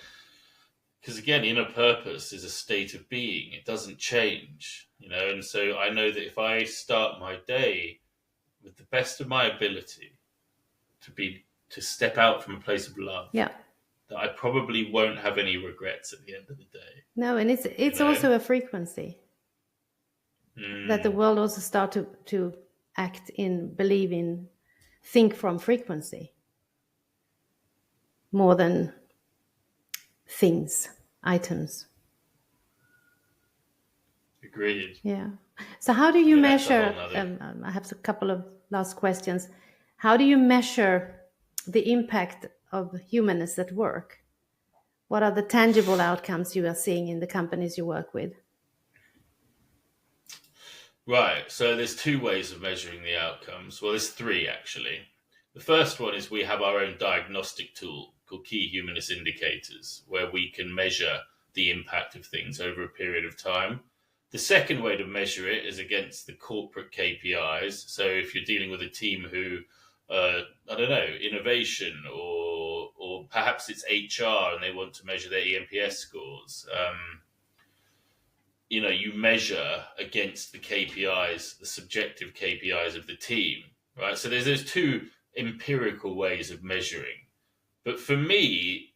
because again, inner purpose is a state of being. It doesn't change, and so I know that if I start my day with the best of my ability to step out from a place of love,
yeah,
that I probably won't have any regrets at the end of the day.
No, and it's also a frequency that the world also start to act in, believe in, think from frequency more than things, items.
Agreed.
Yeah. So how do you measure,
other...
I have a couple of last questions. How do you measure the impact of humanness at work? What are the tangible outcomes you are seeing in the companies you work with?
Right. So there's two ways of measuring the outcomes. Well, there's three, actually. The first one is we have our own diagnostic tool called Key Humanist Indicators, where we can measure the impact of things over a period of time. The second way to measure it is against the corporate KPIs. So if you're dealing with a team who, I don't know, innovation or perhaps it's HR and they want to measure their ENPS scores, you measure against the KPIs, the subjective KPIs of the team, right? So there's those two empirical ways of measuring. But for me,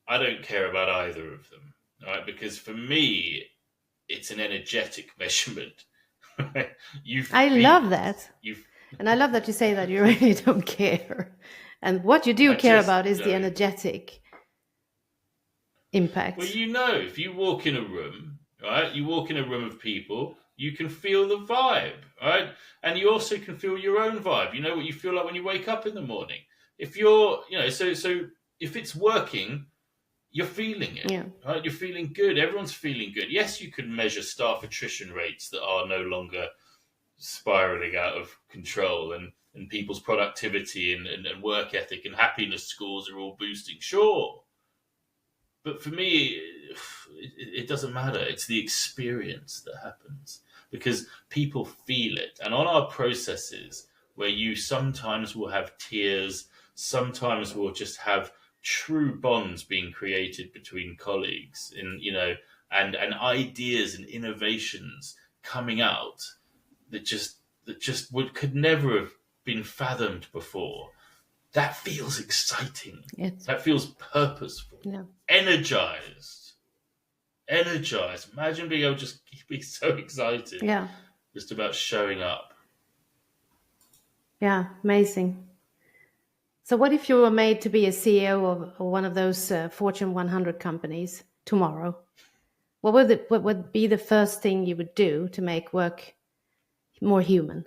I don't care about either of them, right? Because for me, it's an energetic measurement. I
love that. And I love that you say that you really don't care. And what you do care about is the energetic impact.
Well, if you walk in a room, right? You walk in a room of people, you can feel the vibe, right? And you also can feel your own vibe. You know what you feel like when you wake up in the morning. If you're, so if it's working, you're feeling it, right? You're feeling good. Everyone's feeling good. Yes, you can measure staff attrition rates that are no longer spiraling out of control, and people's productivity and work ethic and happiness scores are all boosting. Sure. But for me, it doesn't matter. It's the experience that happens because people feel it. And on our processes, where you sometimes will have tears, sometimes we'll just have true bonds being created between colleagues, and ideas and innovations coming out that could never have been fathomed before. That feels exciting. That feels purposeful.
Yeah.
Energized. Imagine being able to just be so excited.
Yeah.
Just about showing up.
Yeah, amazing. So what if you were made to be a CEO of one of those Fortune 100 companies tomorrow? What would be the first thing you would do to make work more human?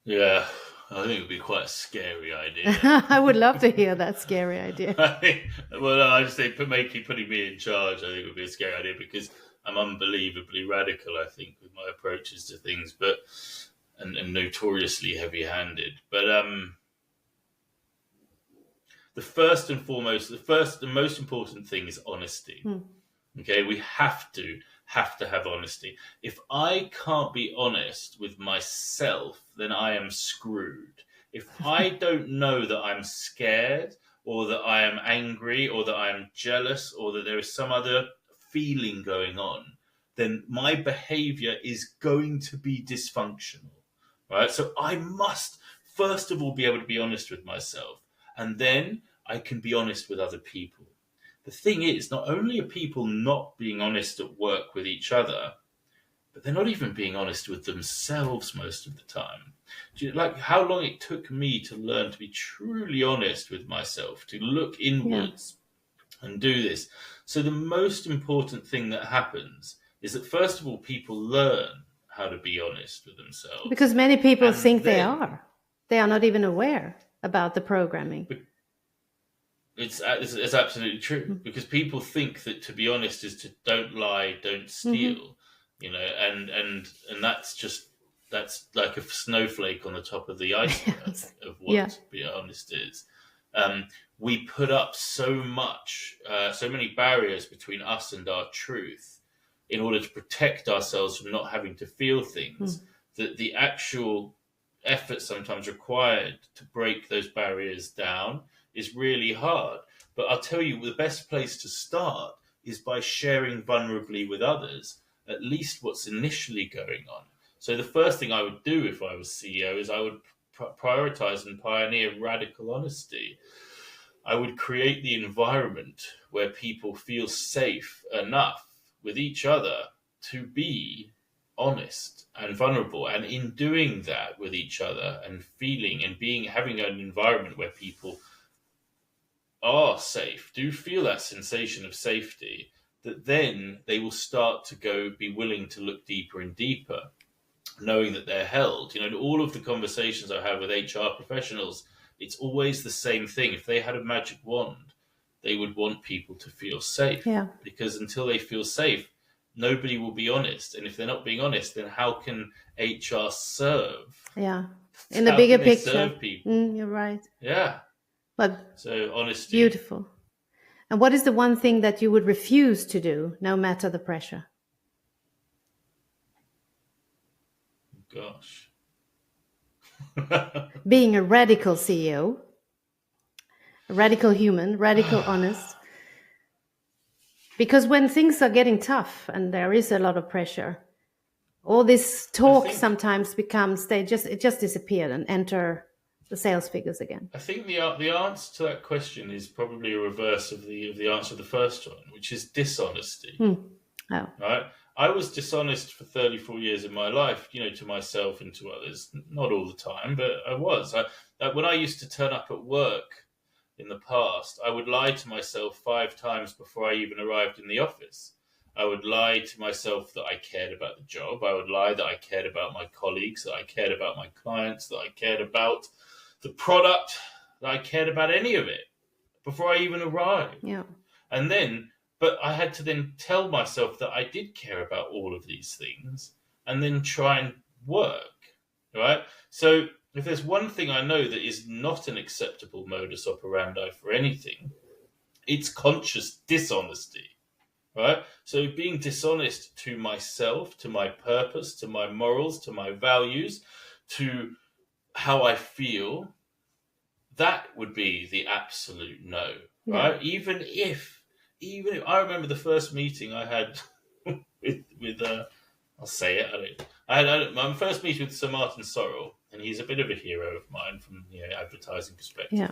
Yeah, I think it would be quite a scary idea.
I would love to hear that scary idea.
I just think putting me in charge, I think would be a scary idea because I'm unbelievably radical, I think, with my approaches to things, and notoriously heavy-handed. But the most important thing is honesty. Okay, we have to have honesty. If I can't be honest with myself, then I am screwed. If I don't know that I'm scared or that I am angry or that I am jealous or that there is some other feeling going on, then my behavior is going to be dysfunctional, right? So I must, first of all, be able to be honest with myself, and then I can be honest with other people. The thing is, not only are people not being honest at work with each other, but they're not even being honest with themselves most of the time. Do you like how long it took me to learn to be truly honest with myself, to look inwards and do this? So the most important thing that happens is that, first of all, people learn how to be honest with themselves.
Because many people think they are. They are not even aware about the programming.
It's absolutely true, because people think that to be honest is to don't lie, don't steal, and that's like a snowflake on the top of the iceberg of what being honest is. We put up so many barriers between us and our truth. in order to protect ourselves from not having to feel things, that the actual effort sometimes required to break those barriers down is really hard. But I'll tell you, the best place to start is by sharing vulnerably with others, at least what's initially going on. So the first thing I would do if I was CEO is I would prioritize and pioneer radical honesty. I would create the environment where people feel safe enough with each other to be honest and vulnerable. And in doing that with each other and feeling and having an environment where people are safe, do feel that sensation of safety, that then they will start to be willing to look deeper and deeper, knowing that they're held. All of the conversations I have with HR professionals, it's always the same thing. If they had a magic wand, they would want people to feel safe.
Yeah.
Because until they feel safe, nobody will be honest. And if they're not being honest, then how can HR serve?
Yeah. In the bigger picture.
Serve people?
You're right.
Yeah.
But
so honesty.
Beautiful. And what is the one thing that you would refuse to do, no matter the pressure?
Gosh.
Being a radical CEO, a radical human, radical honest. Because when things are getting tough and there is a lot of pressure, all this talk sometimes becomes, it just disappeared and enter the sales figures again.
I think the answer to that question is probably a reverse of the answer to the first one, which is dishonesty.
Oh.
Right? I was dishonest for 34 years of my life, to myself and to others. Not all the time, but I was. When I used to turn up at work in the past, I would lie to myself 5 times before I even arrived in the office. I would lie to myself that I cared about the job. I would lie that I cared about my colleagues, that I cared about my clients, that I cared about the product, that I cared about any of it before I even arrived.
Yeah.
But I had to then tell myself that I did care about all of these things and then try and work, right? So if there's one thing I know that is not an acceptable modus operandi for anything, it's conscious dishonesty, right? So being dishonest to myself, to my purpose, to my morals, to my values, to how I feel, that would be the absolute no, right? Even if I remember the first meeting I had with I'll say it. I had my first meeting with Sir Martin Sorrell, and he's a bit of a hero of mine from advertising perspective.
Yeah.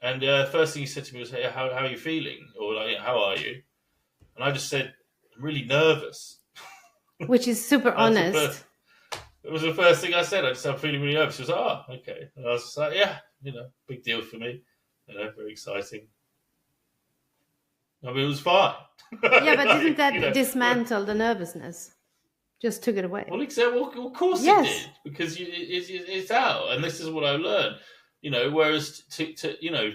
And the first thing he said to me was, "Hey, how are you feeling?" Or like, "How are you?" And I just said, "I'm really nervous,"
which is super honest.
It was the first thing I said. I just said, "I'm feeling really nervous." He was like, "Oh, okay." And I was just like, "Yeah, big deal for me. Very exciting." I mean, it was fine.
Yeah, but didn't that dismantle the nervousness? Just took it away.
Well, of course it did, because it's out, and this is what I learned. Whereas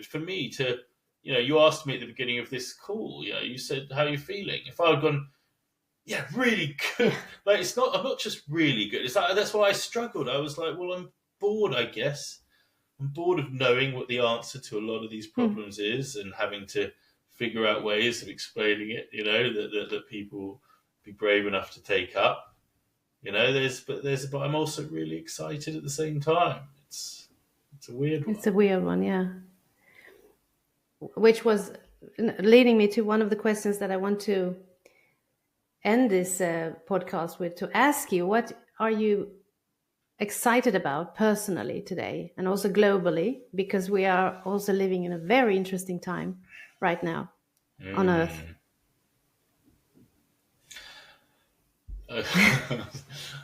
for me to, you asked me at the beginning of this call, you said, "How are you feeling?" If I had gone, "Yeah, really good," like I'm not just really good. It's like that's why I struggled. I was like, well, I'm bored, I guess. I'm bored of knowing what the answer to a lot of these problems is and having to figure out ways of explaining it, that people be brave enough to take up. But I'm also really excited at the same time. It's a weird one.
It's a weird one, yeah. Which was leading me to one of the questions that I want to end this podcast with, to ask you, what are you excited about personally today and also globally, because we are also living in a very interesting time right now on Earth.
I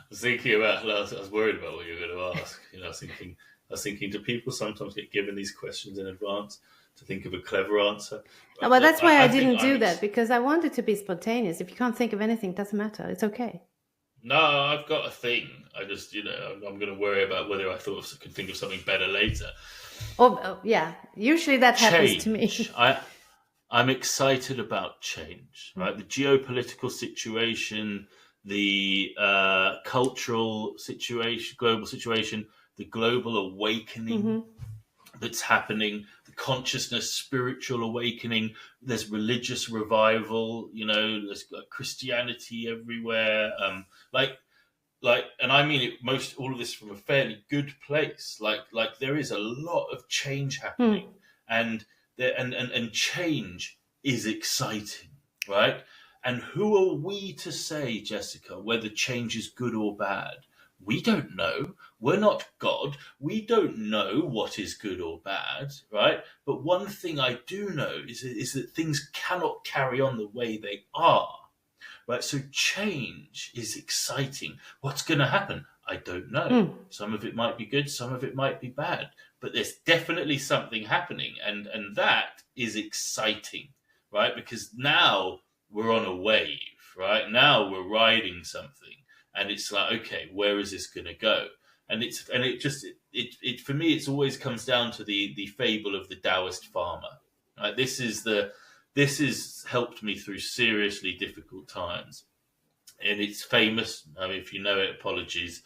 was thinking about. I was worried about what you were going to ask. I was thinking, do people sometimes get given these questions in advance to think of a clever answer?
No, but that's why I didn't do that, because I wanted to be spontaneous. If you can't think of anything, it doesn't matter. It's okay.
No, I've got a thing. I just, I'm going to worry about whether I could think of something better later.
Oh yeah. Usually that happens to me.
I'm excited about change, right? The geopolitical situation, the cultural situation, global situation, the global awakening that's happening, the consciousness, spiritual awakening. There's religious revival. There's Christianity everywhere. And I mean it. All of this from a fairly good place. Like there is a lot of change happening, and change is exciting, right? And who are we to say, Jessica, whether change is good or bad? We don't know. We're not God. We don't know what is good or bad, right? But one thing I do know is that things cannot carry on the way they are, right? So change is exciting. What's going to happen? I don't know. Some of it might be good. Some of it might be bad. But there's definitely something happening. And that is exciting, right? Because now we're on a wave, right? Now we're riding something. And it's like, okay, where is this going to go? And it for me, it always comes down to the fable of the Taoist farmer. Right? This has helped me through seriously difficult times, and it's famous. I mean, if you know it, apologies.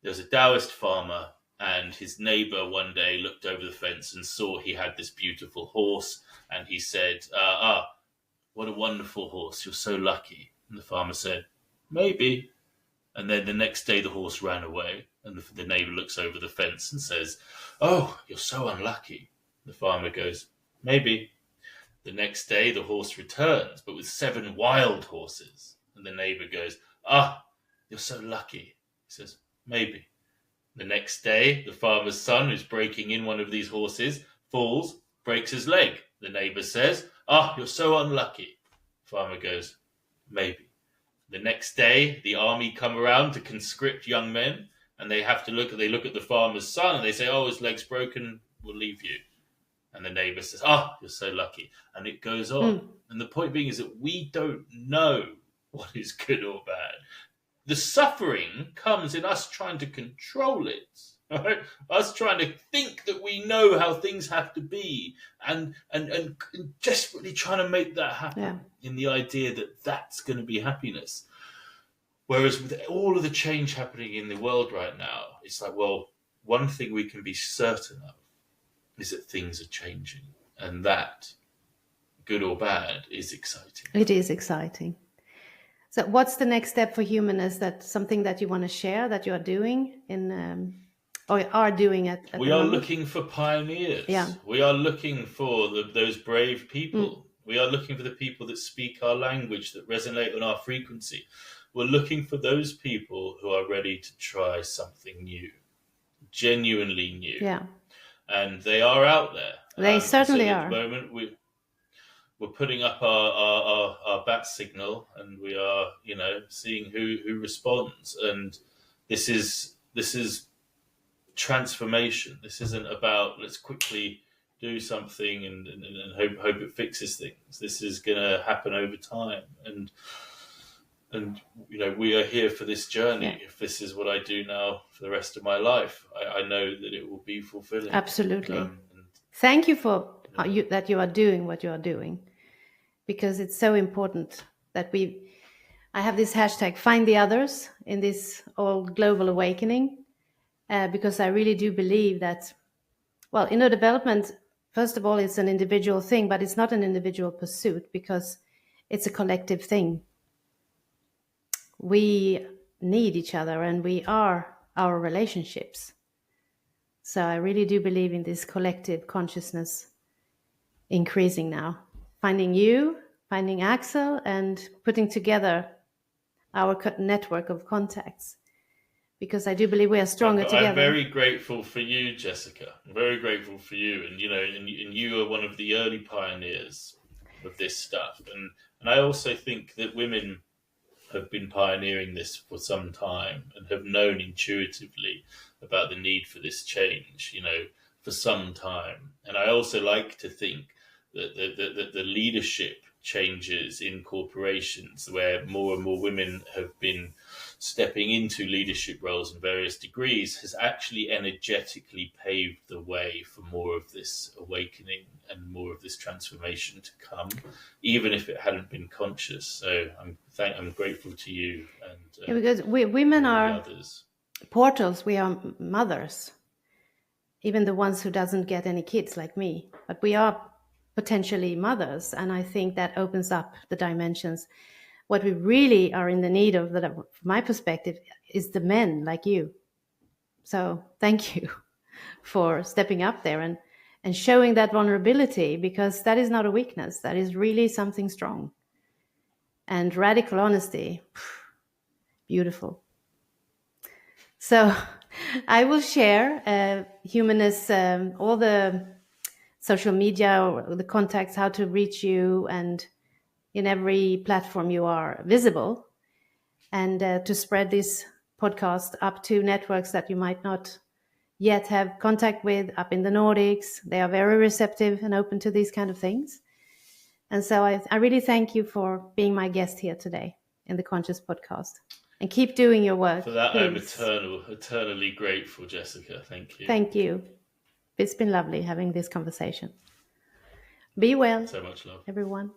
There's a Taoist farmer, and his neighbor one day looked over the fence and saw he had this beautiful horse, and he said, "What a wonderful horse! You're so lucky." And the farmer said, "Maybe." And then the next day the horse ran away, and the neighbor looks over the fence and says, "Oh, you're so unlucky." The farmer goes, "Maybe." The next day the horse returns, but with 7 wild horses. And the neighbor goes, "You're so lucky." He says, "Maybe." The next day the farmer's son, who's breaking in one of these horses, falls, breaks his leg. The neighbor says, "You're so unlucky." Farmer goes, "Maybe." The next day, the army come around to conscript young men, and they look at the farmer's son, and they say, "Oh, his leg's broken, we'll leave you." And the neighbor says, "You're so lucky." And it goes on. And the point being is that we don't know what is good or bad. The suffering comes in us trying to control it, right? Us trying to think that we know how things have to be, and desperately trying to make that happen in the idea that that's going to be happiness. Whereas with all of the change happening in the world right now, it's like, well, one thing we can be certain of is that things are changing, and that, good or bad, is exciting.
It is exciting. So what's the next step for Humanness? That's something that you want to share, that you are doing or are doing at
we are looking for pioneers.
Yeah.
We are looking for those brave people. We are looking for the people that speak our language, that resonate on our frequency. We're looking for those people who are ready to try something new, genuinely new.
Yeah.
And they are out there.
They certainly are.
At the moment, we're putting up our bat signal, and we are, seeing who responds. And this is transformation. This isn't about let's quickly do something and hope it fixes things. This is going to happen over time, and we are here for this journey.
Yeah.
If this is what I do now for the rest of my life, I know that it will be fulfilling.
Absolutely. Thank you for that you are doing what you are doing, because it's so important that I have this hashtag, find the others, in this all global awakening, because I really do believe that, well, inner development, first of all, it's an individual thing, but it's not an individual pursuit, because it's a collective thing. We need each other, and we are our relationships. So I really do believe in this collective consciousness increasing now. Finding you, finding Axel, and putting together our network of contacts. Because I do believe we are stronger together.
I'm very grateful for you, Jessica. I'm very grateful for you. And, and you are one of the early pioneers of this stuff. And I also think that women have been pioneering this for some time and have known intuitively about the need for this change, for some time. And I also like to think that the leadership changes in corporations, where more and more women have been stepping into leadership roles in various degrees, has actually energetically paved the way for more of this awakening and more of this transformation to come, even if it hadn't been conscious. So I'm grateful to you and
because women are
others.
Portals. We are mothers, even the ones who doesn't get any kids like me, but we are potentially mothers. And I think that opens up the dimensions. What we really are in the need of, that from my perspective, is the men like you. So thank you for stepping up there and showing that vulnerability, because that is not a weakness. That is really something strong. And radical honesty, beautiful. So I will share Humanness, all the social media or the contacts, how to reach you, and in every platform you are visible, and to spread this podcast up to networks that you might not yet have contact with up in the Nordics. They are very receptive and open to these kind of things. And so I really thank you for being my guest here today in the Conscious Podcast. And keep doing your work.
For that,
please.
I'm eternally grateful, Jessica. Thank you.
Thank you. It's been lovely having this conversation. Be well.
So much love.
Everyone.